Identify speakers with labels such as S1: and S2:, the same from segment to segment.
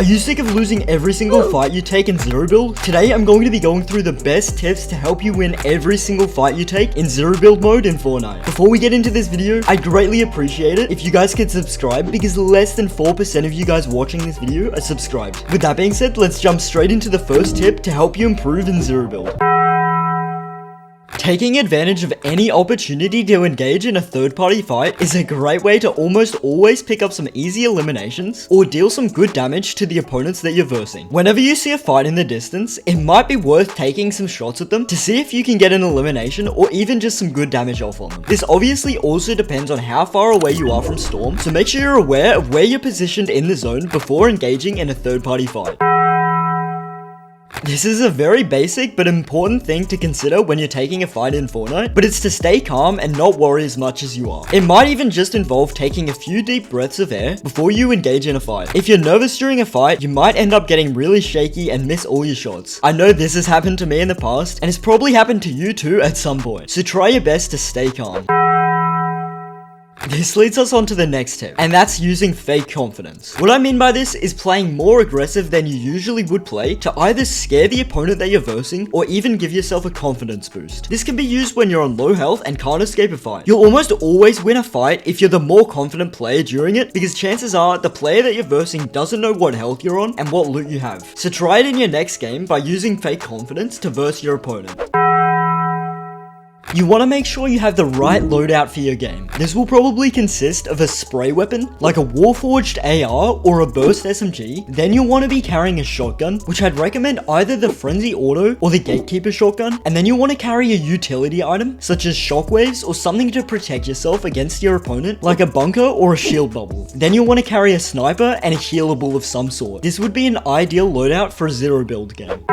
S1: Are you sick of losing every single fight you take in zero build? Today I'm going to be going through the best tips to help you win every single fight you take in zero build mode in Fortnite. Before we get into this video, I'd greatly appreciate it if you guys could subscribe because less than 4% of you guys watching this video are subscribed. With that being said, let's jump straight into the first tip to help you improve in zero build. Taking advantage of any opportunity to engage in a third-party fight is a great way to almost always pick up some easy eliminations or deal some good damage to the opponents that you're versing. Whenever you see a fight in the distance, it might be worth taking some shots at them to see if you can get an elimination or even just some good damage off on them. This obviously also depends on how far away you are from Storm, so make sure you're aware of where you're positioned in the zone before engaging in a third-party fight. This is a very basic but important thing to consider when you're taking a fight in Fortnite, but it's to stay calm and not worry as much as you are. It might even just involve taking a few deep breaths of air before you engage in a fight. If you're nervous during a fight, you might end up getting really shaky and miss all your shots. I know this has happened to me in the past, and it's probably happened to you too at some point, so try your best to stay calm. This leads us on to the next tip, and that's using fake confidence. What I mean by this is playing more aggressive than you usually would play to either scare the opponent that you're versing or even give yourself a confidence boost. This can be used when you're on low health and can't escape a fight. You'll almost always win a fight if you're the more confident player during it, because chances are the player that you're versing doesn't know what health you're on and what loot you have. So try it in your next game by using fake confidence to verse your opponent. You want to make sure you have the right loadout for your game. This will probably consist of a spray weapon, like a Wolfyz AR or a burst SMG. Then you'll want to be carrying a shotgun, which I'd recommend either the Frenzy Auto or the Gatekeeper shotgun. And then you'll want to carry a utility item, such as shockwaves or something to protect yourself against your opponent, like a bunker or a shield bubble. Then you'll want to carry a sniper and a healable of some sort. This would be an ideal loadout for a zero build game.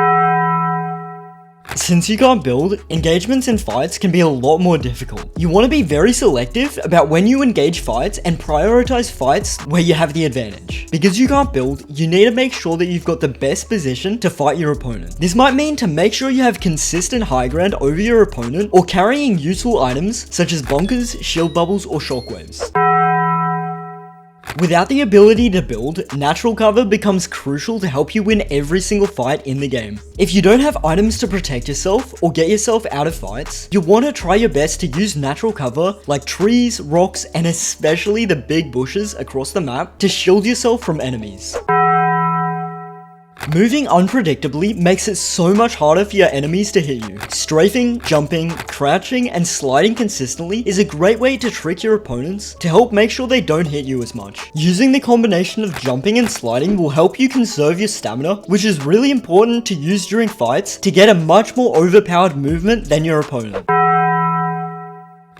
S1: Since you can't build, engagements in fights can be a lot more difficult. You want to be very selective about when you engage fights and prioritize fights where you have the advantage. Because you can't build, you need to make sure that you've got the best position to fight your opponent. This might mean to make sure you have consistent high ground over your opponent or carrying useful items such as bunkers, shield bubbles, or shockwaves. Without the ability to build, natural cover becomes crucial to help you win every single fight in the game. If you don't have items to protect yourself or get yourself out of fights, you'll want to try your best to use natural cover like trees, rocks, and especially the big bushes across the map to shield yourself from enemies. Moving unpredictably makes it so much harder for your enemies to hit you. Strafing, jumping, crouching, and sliding consistently is a great way to trick your opponents to help make sure they don't hit you as much. Using the combination of jumping and sliding will help you conserve your stamina, which is really important to use during fights to get a much more overpowered movement than your opponent.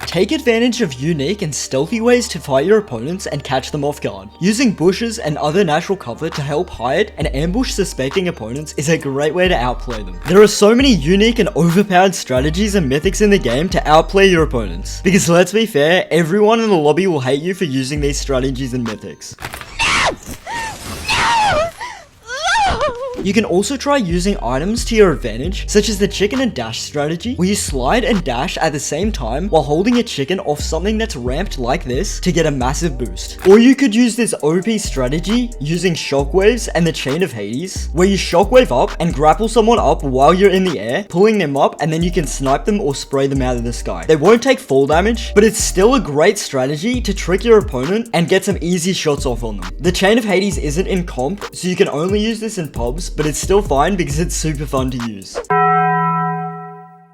S1: Take advantage of unique and stealthy ways to fight your opponents and catch them off guard. Using bushes and other natural cover to help hide and ambush suspecting opponents is a great way to outplay them. There are so many unique and overpowered strategies and mythics in the game to outplay your opponents. Because let's be fair, everyone in the lobby will hate you for using these strategies and mythics. You can also try using items to your advantage, such as the chicken and dash strategy, where you slide and dash at the same time while holding a chicken off something that's ramped like this to get a massive boost. Or you could use this OP strategy using shockwaves and the chain of Hades, where you shockwave up and grapple someone up while you're in the air, pulling them up, and then you can snipe them or spray them out of the sky. They won't take fall damage, but it's still a great strategy to trick your opponent and get some easy shots off on them. The chain of Hades isn't in comp, so you can only use this in pubs, but it's still fine because it's super fun to use.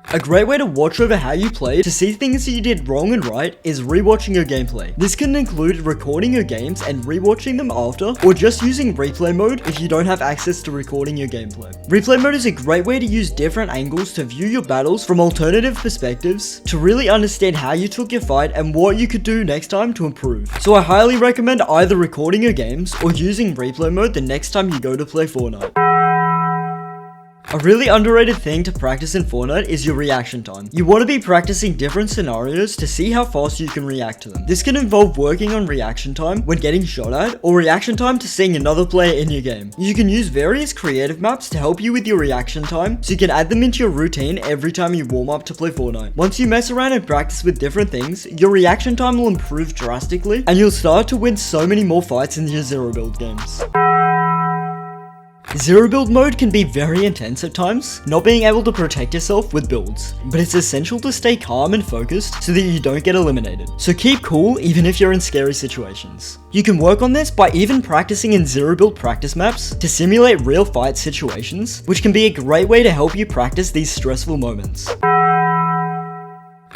S1: A great way to watch over how you played to see things that you did wrong and right is rewatching your gameplay. This can include recording your games and rewatching them after, or just using replay mode if you don't have access to recording your gameplay. Replay mode is a great way to use different angles to view your battles from alternative perspectives to really understand how you took your fight and what you could do next time to improve. So I highly recommend either recording your games or using replay mode the next time you go to play Fortnite. A really underrated thing to practice in Fortnite is your reaction time. You want to be practicing different scenarios to see how fast you can react to them. This can involve working on reaction time when getting shot at, or reaction time to seeing another player in your game. You can use various creative maps to help you with your reaction time, so you can add them into your routine every time you warm up to play Fortnite. Once you mess around and practice with different things, your reaction time will improve drastically, and you'll start to win so many more fights in your zero build games. Zero build mode can be very intense at times, not being able to protect yourself with builds, but it's essential to stay calm and focused so that you don't get eliminated. So keep cool even if you're in scary situations. You can work on this by even practicing in zero build practice maps to simulate real fight situations, which can be a great way to help you practice these stressful moments.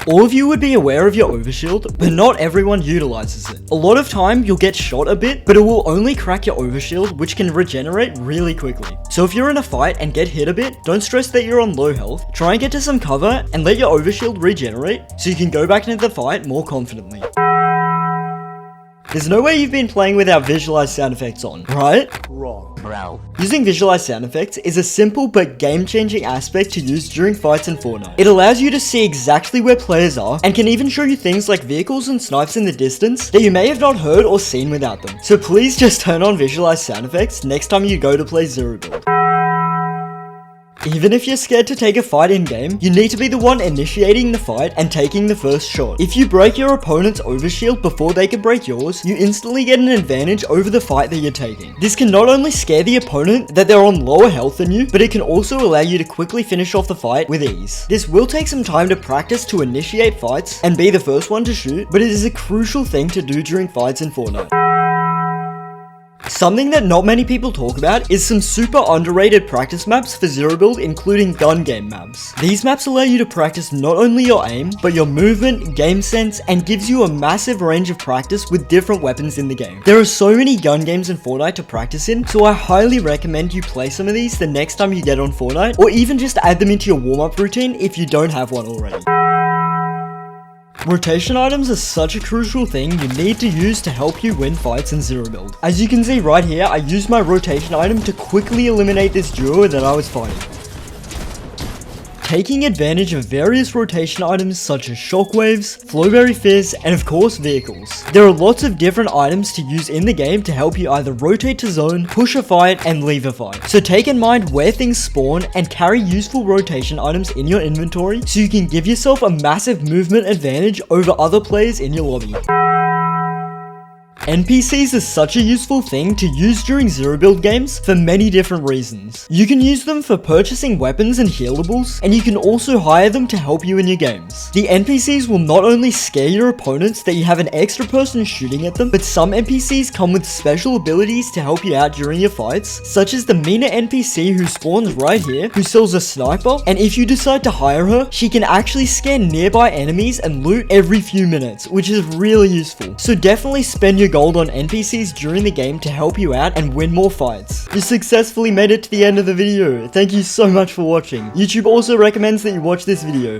S1: All of you would be aware of your overshield, but not everyone utilizes it. A lot of time you'll get shot a bit, but it will only crack your overshield, which can regenerate really quickly. So if you're in a fight and get hit a bit, don't stress that you're on low health. Try and get to some cover and let your overshield regenerate so you can go back into the fight more confidently. There's no way you've been playing without visualized sound effects on, right?
S2: Wrong, bro.
S1: Using visualized sound effects is a simple but game-changing aspect to use during fights in Fortnite. It allows you to see exactly where players are and can even show you things like vehicles and snipes in the distance that you may have not heard or seen without them. So please just turn on visualized sound effects next time you go to play Zero Build. Even if you're scared to take a fight in-game, you need to be the one initiating the fight and taking the first shot. If you break your opponent's overshield before they can break yours, you instantly get an advantage over the fight that you're taking. This can not only scare the opponent that they're on lower health than you, but it can also allow you to quickly finish off the fight with ease. This will take some time to practice to initiate fights and be the first one to shoot, but it is a crucial thing to do during fights in Fortnite. Something that not many people talk about is some super underrated practice maps for Zero Build, including gun game maps. These maps allow you to practice not only your aim, but your movement, game sense, and gives you a massive range of practice with different weapons in the game. There are so many gun games in Fortnite to practice in, so I highly recommend you play some of these the next time you get on Fortnite, or even just add them into your warm-up routine if you don't have one already. Rotation items are such a crucial thing you need to use to help you win fights in Zero Build. As you can see right here, I used my rotation item to quickly eliminate this duo that I was fighting. Taking advantage of various rotation items such as shockwaves, flowberry fizz, and of course vehicles. There are lots of different items to use in the game to help you either rotate to zone, push a fight, and leave a fight. So take in mind where things spawn and carry useful rotation items in your inventory so you can give yourself a massive movement advantage over other players in your lobby. NPCs is such a useful thing to use during Zero Build games for many different reasons. You can use them for purchasing weapons and healables, and you can also hire them to help you in your games. The NPCs will not only scare your opponents that you have an extra person shooting at them, but some NPCs come with special abilities to help you out during your fights, such as the Mina NPC who spawns right here, who sells a sniper, and if you decide to hire her, she can actually scan nearby enemies and loot every few minutes, which is really useful. So definitely spend your gold on NPCs during the game to help you out and win more fights. You successfully made it to the end of the video. Thank you so much for watching. YouTube also recommends that you watch this video.